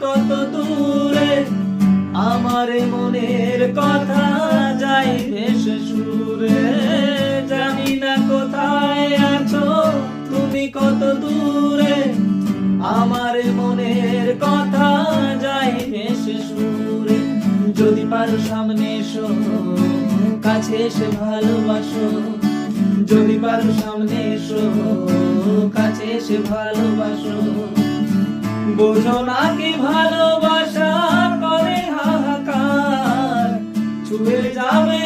কত দূরে, আমার মনের কথা যাই ভেসে সুরে। জানি না কোথায় আছো তুমি কত দূরে, আমার মনের কথা যাই ভেসে সুরে। যদি পারো সামনে এসো, কাছে এসে ভালোবাসো। যদি পারো সামনে এসো, কাছে এসে ভালোবাসো। বোঝো না কি ভালোবাসা করে হাহাকার, ছুঁয়ে যাবে